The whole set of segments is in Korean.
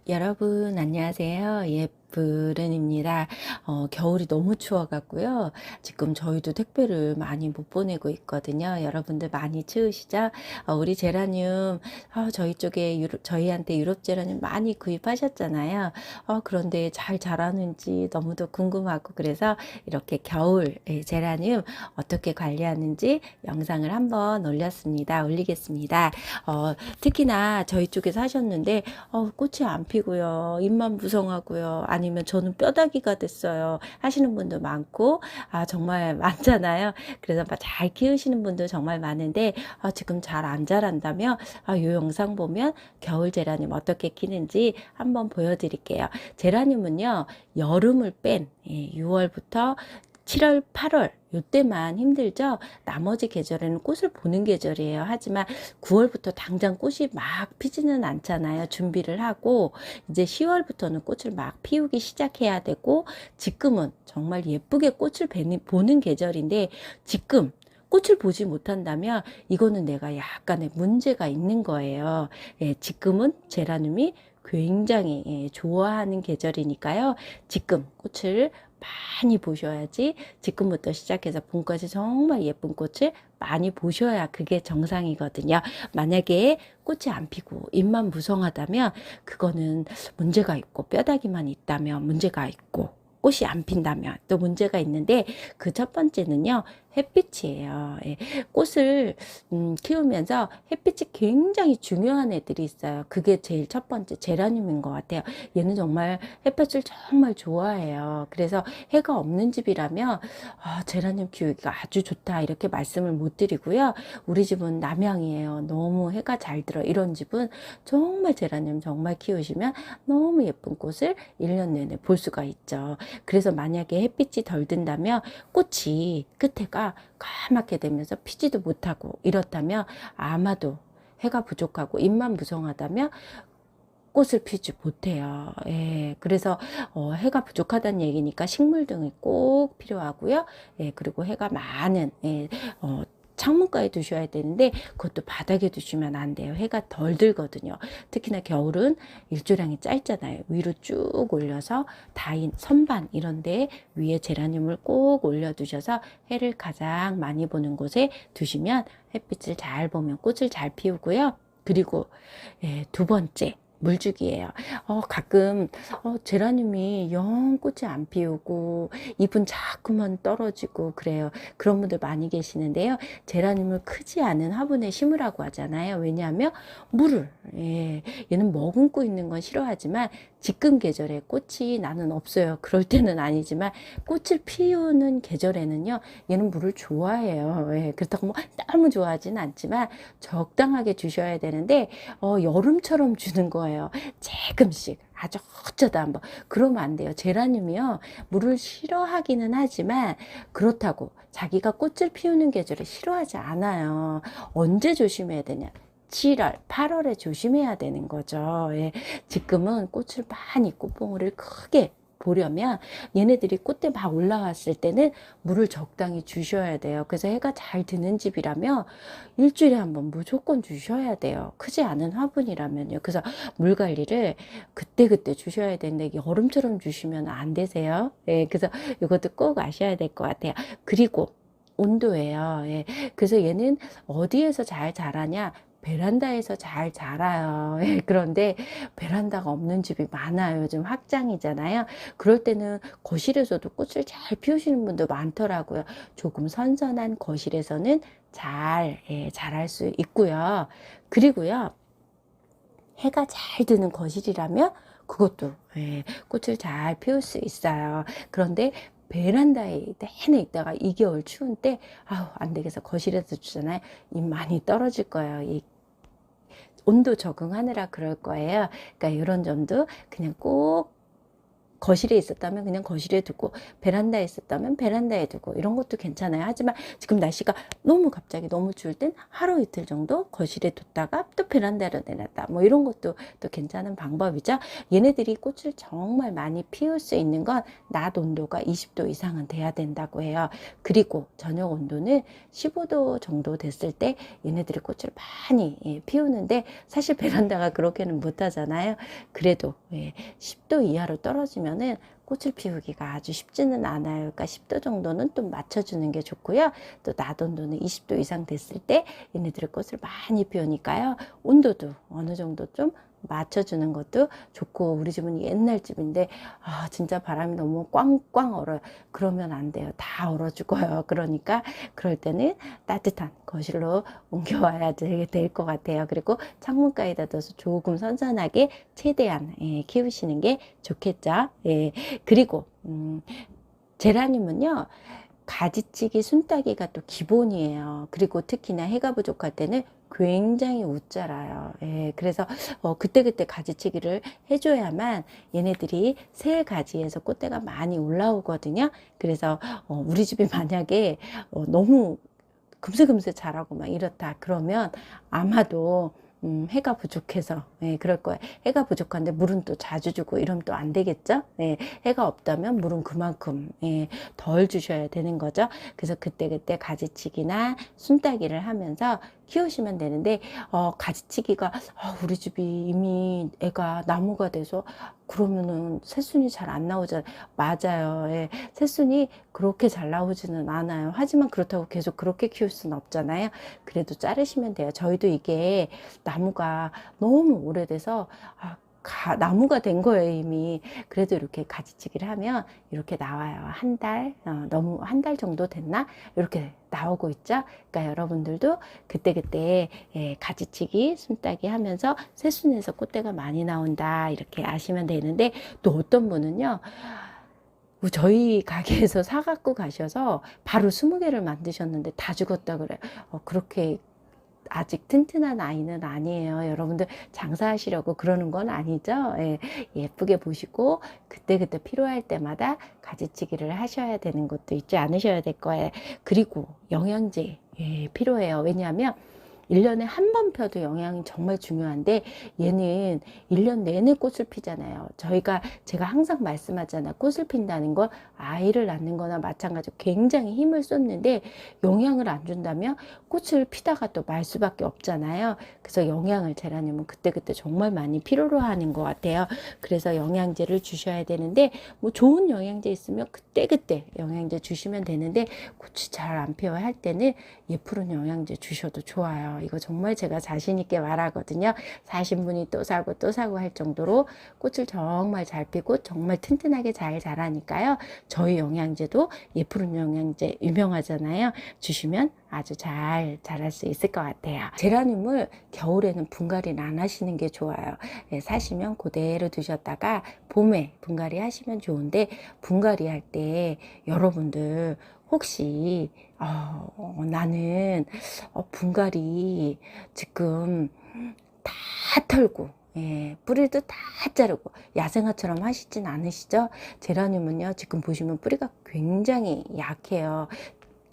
여러분 안녕하세요. 예쁘른입니다. 겨울이 너무 추워갖고요. 지금 저희도 택배를 많이 못 보내고 있거든요. 여러분들 많이 추우시죠? 우리 제라늄 저희 쪽에 저희한테 유럽 제라늄 많이 구입하셨잖아요. 그런데 잘 자라는지 너무도 궁금하고 그래서 이렇게 겨울 제라늄 어떻게 관리하는지 영상을 한번 올리겠습니다. 특히나 저희 쪽에서 하셨는데 꽃이 안 피고요. 잎만 무성하고요. 아니면 저는 뼈다귀가 됐어요. 하시는 분도 많고, 정말 많잖아요. 그래서 잘 키우시는 분도 정말 많은데, 지금 잘 안 자란다면, 이 영상 보면 겨울 제라늄 어떻게 키는지 한번 보여드릴게요. 제라늄은요, 여름을 뺀 6월부터 7월, 8월 요때만 힘들죠. 나머지 계절에는 꽃을 보는 계절이에요. 하지만 9월부터 당장 꽃이 막 피지는 않잖아요. 준비를 하고 이제 10월부터는 꽃을 막 피우기 시작해야 되고, 지금은 정말 예쁘게 꽃을 보는 계절인데 지금 꽃을 보지 못한다면 이거는 내가 약간의 문제가 있는 거예요. 지금은 제라늄이 굉장히 좋아하는 계절이니까요. 지금 꽃을 많이 보셔야지, 지금부터 시작해서 봄까지 정말 예쁜 꽃을 많이 보셔야 그게 정상이거든요. 만약에 꽃이 안 피고 잎만 무성하다면 그거는 문제가 있고, 뼈다귀만 있다면 문제가 있고, 꽃이 안 핀다면 또 문제가 있는데, 그 첫 번째는요, 햇빛이에요. 꽃을 키우면서 햇빛이 굉장히 중요한 애들이 있어요. 그게 제일 첫 번째 제라늄인 것 같아요. 얘는 정말 햇볕을 정말 좋아해요. 그래서 해가 없는 집이라면 제라늄 키우기가 아주 좋다 이렇게 말씀을 못 드리고요. 우리 집은 남향이에요. 너무 해가 잘 들어. 이런 집은 정말 제라늄 정말 키우시면 너무 예쁜 꽃을 1년 내내 볼 수가 있죠. 그래서 만약에 햇빛이 덜 든다면 꽃이 끝에가 까맣게 되면서 피지도 못하고 이렇다면 아마도 해가 부족하고 잎만 무성하다면 꽃을 피지 못해요. 그래서 해가 부족하다는 얘기니까 식물 등이 꼭 필요하고요. 그리고 해가 많은 창문가에 두셔야 되는데 그것도 바닥에 두시면 안 돼요. 해가 덜 들거든요. 특히나 겨울은 일조량이 짧잖아요. 위로 쭉 올려서 다인, 선반 이런 데 위에 제라늄을 꼭 올려두셔서 해를 가장 많이 보는 곳에 두시면 햇빛을 잘 보면 꽃을 잘 피우고요. 그리고 두 번째, 물주기예요. 가끔 제라늄이 영 꽃이 안 피우고 잎은 자꾸만 떨어지고 그래요. 그런 분들 많이 계시는데요. 제라늄을 크지 않은 화분에 심으라고 하잖아요. 왜냐하면 물을, 얘는 머금고 있는 건 싫어하지만 지금 계절에 꽃이 나는 없어요. 그럴 때는 아니지만 꽃을 피우는 계절에는요, 얘는 물을 좋아해요. 그렇다고 뭐 너무 좋아하진 않지만 적당하게 주셔야 되는데 여름처럼 주는 거예요. 조금씩 아주 어쩌다 한번. 그러면 안 돼요. 제라늄이요, 물을 싫어하기는 하지만 그렇다고 자기가 꽃을 피우는 계절에 싫어하지 않아요. 언제 조심해야 되냐, 7월, 8월에 조심해야 되는 거죠. 지금은 꽃을 많이, 꽃봉오리를 크게 보려면 얘네들이 꽃대 막 올라왔을 때는 물을 적당히 주셔야 돼요. 그래서 해가 잘 드는 집이라면 일주일에 한 번 무조건 주셔야 돼요. 크지 않은 화분이라면요. 그래서 물 관리를 그때그때 주셔야 되는데 여름처럼 주시면 안 되세요. 그래서 이것도 꼭 아셔야 될 것 같아요. 그리고 온도예요. 그래서 얘는 어디에서 잘 자라냐? 베란다에서 잘 자라요. 그런데 베란다가 없는 집이 많아요. 요즘 확장이잖아요. 그럴 때는 거실에서도 꽃을 잘 피우시는 분도 많더라고요. 조금 선선한 거실에서는 자랄 수 있고요. 그리고요, 해가 잘 드는 거실이라면 그것도 꽃을 잘 피울 수 있어요. 그런데 베란다에 내내 있다가 2개월 추운 때 안 되겠어 거실에서 주잖아요. 이 많이 떨어질 거예요. 이 온도 적응하느라 그럴 거예요. 그러니까 이런 점도 그냥 꼭 거실에 있었다면 그냥 거실에 두고, 베란다에 있었다면 베란다에 두고, 이런 것도 괜찮아요. 하지만 지금 날씨가 너무 갑자기 너무 추울 땐 하루 이틀 정도 거실에 뒀다가 또 베란다로 내놨다, 뭐 이런 것도 또 괜찮은 방법이죠. 얘네들이 꽃을 정말 많이 피울 수 있는 건 낮 온도가 20도 이상은 돼야 된다고 해요. 그리고 저녁 온도는 15도 정도 됐을 때 얘네들이 꽃을 많이 피우는데, 사실 베란다가 그렇게는 못하잖아요. 그래도 10도 이하로 떨어지면은 꽃을 피우기가 아주 쉽지는 않아요. 그러니까 10도 정도는 또 맞춰주는 게 좋고요. 또 낮 온도는 20도 이상 됐을 때 얘네들의 꽃을 많이 피우니까요. 온도도 어느 정도 좀 맞춰주는 것도 좋고, 우리 집은 옛날 집인데 진짜 바람이 너무 꽝꽝 얼어요. 그러면 안 돼요. 다 얼어 죽어요. 그러니까 그럴 때는 따뜻한 거실로 옮겨와야 될 것 같아요. 그리고 창문가에다 둬서 조금 선선하게 최대한 키우시는 게 좋겠죠. 그리고 제라늄은요, 가지치기, 순따기가 또 기본이에요. 그리고 특히나 해가 부족할 때는 굉장히 못 자라요. 그래서 그때그때 가지치기를 해줘야만 얘네들이 새 가지에서 꽃대가 많이 올라오거든요. 그래서 우리 집이 만약에 너무 금세금세 자라고 막 이렇다 그러면 아마도 해가 부족해서 그럴 거예요. 해가 부족한데 물은 또 자주 주고 이러면 또 안 되겠죠. 해가 없다면 물은 그만큼 덜 주셔야 되는 거죠. 그래서 그때그때 가지치기나 순따기를 하면서 키우시면 되는데, 가지치기가 우리 집이 이미 애가 나무가 돼서 그러면은 새순이 잘 안 나오잖아요. 맞아요. 새순이 그렇게 잘 나오지는 않아요. 하지만 그렇다고 계속 그렇게 키울 수는 없잖아요. 그래도 자르시면 돼요. 저희도 이게 나무가 너무 오래돼서 나무가 된 거예요, 이미. 그래도 이렇게 가지치기를 하면 이렇게 나와요. 한 달, 너무 한 달 정도 됐나? 이렇게 나오고 있죠. 그러니까 여러분들도 그때그때 가지치기, 순따기 하면서 새순에서 꽃대가 많이 나온다, 이렇게 아시면 되는데, 또 어떤 분은요, 저희 가게에서 사갖고 가셔서 바로 20개를 만드셨는데 다 죽었다 그래요. 그렇게 아직 튼튼한 아이는 아니에요. 여러분들 장사하시려고 그러는 건 아니죠. 예쁘게 보시고 그때그때 필요할 때마다 가지치기를 하셔야 되는 것도 잊지 않으셔야 될 거예요. 그리고 영양제 필요해요. 왜냐하면 1년에 한 번 펴도 영양이 정말 중요한데, 얘는 1년 내내 꽃을 피잖아요. 제가 항상 말씀하잖아요. 꽃을 핀다는 건 아이를 낳는 거나 마찬가지로 굉장히 힘을 쏟는데, 영양을 안 준다면 꽃을 피다가 또 말 수밖에 없잖아요. 그래서 영양을 제라늄은 그때그때 정말 많이 필요로 하는 것 같아요. 그래서 영양제를 주셔야 되는데, 뭐 좋은 영양제 있으면 그때그때 영양제 주시면 되는데, 꽃이 잘 안 피어 할 때는 예푸른 영양제 주셔도 좋아요. 이거 정말 제가 자신 있게 말하거든요. 사신 분이 또 사고 또 사고 할 정도로 꽃을 정말 잘 피고 정말 튼튼하게 잘 자라니까요. 저희 영양제도 예푸른 영양제 유명하잖아요. 주시면 아주 잘 자랄 수 있을 것 같아요. 제라늄을 겨울에는 분갈이를 안 하시는 게 좋아요. 사시면 그대로 두셨다가 봄에 분갈이 하시면 좋은데, 분갈이 할 때 여러분들 혹시 나는 분갈이 지금 다 털고 뿌리도 다 자르고 야생화처럼 하시진 않으시죠? 제라늄은요, 지금 보시면 뿌리가 굉장히 약해요.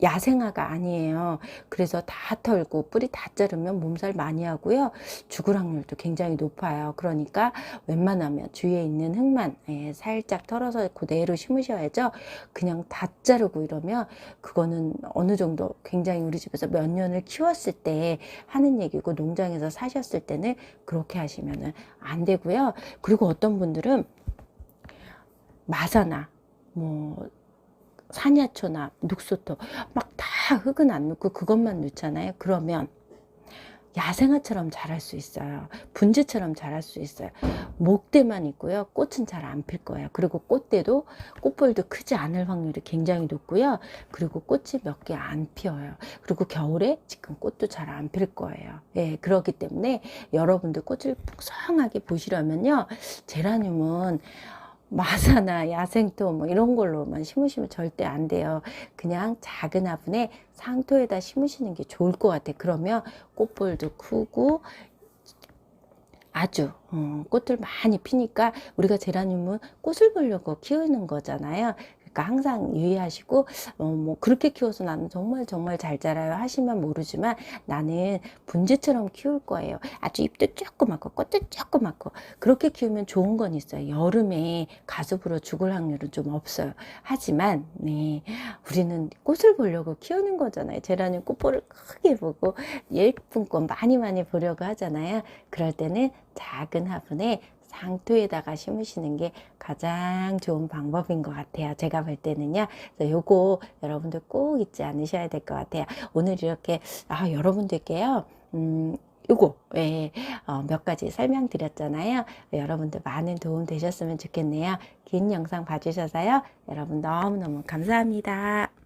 야생화가 아니에요. 그래서 다 털고 뿌리 다 자르면 몸살 많이 하고요, 죽을 확률도 굉장히 높아요. 그러니까 웬만하면 주위에 있는 흙만 살짝 털어서 그대로 심으셔야죠. 그냥 다 자르고 이러면 그거는 어느 정도 굉장히, 우리 집에서 몇 년을 키웠을 때 하는 얘기고, 농장에서 사셨을 때는 그렇게 하시면 안 되고요. 그리고 어떤 분들은 마사나 뭐 산야초나 눅소토 막 다 흙은 안 넣고 그것만 넣잖아요. 그러면 야생화처럼 자랄 수 있어요. 분재처럼 자랄 수 있어요. 목대만 있고요, 꽃은 잘 안 필 거예요. 그리고 꽃대도, 꽃볼도 크지 않을 확률이 굉장히 높고요. 그리고 꽃이 몇 개 안 피어요. 그리고 겨울에 지금 꽃도 잘 안 필 거예요. 그렇기 때문에 여러분들 꽃을 풍성하게 보시려면요, 제라늄은 마사나 야생토 뭐 이런 걸로만 심으시면 절대 안 돼요. 그냥 작은 화분에 상토에다 심으시는 게 좋을 것 같아요. 그러면 꽃볼도 크고 아주 꽃을 많이 피니까 우리가 제라늄은 꽃을 보려고 키우는 거잖아요. 그러니까 항상 유의하시고 뭐 그렇게 키워서 나는 정말 정말 잘 자라요 하시면 모르지만 나는 분지처럼 키울 거예요. 아주 잎도 조그맣고 꽃도 조그맣고 그렇게 키우면 좋은 건 있어요. 여름에 가수부로 죽을 확률은 좀 없어요. 하지만 네, 우리는 꽃을 보려고 키우는 거잖아요. 제라늄 꽃볼을 크게 보고 예쁜 꽃 많이 많이 보려고 하잖아요. 그럴 때는 작은 화분에 상토에다가 심으시는 게 가장 좋은 방법인 것 같아요. 제가 볼 때는요. 그래서 요거 여러분들 꼭 잊지 않으셔야 될 것 같아요. 오늘 이렇게 여러분들께요. 요거 몇 가지 설명드렸잖아요. 여러분들 많은 도움 되셨으면 좋겠네요. 긴 영상 봐주셔서요. 여러분 너무너무 감사합니다.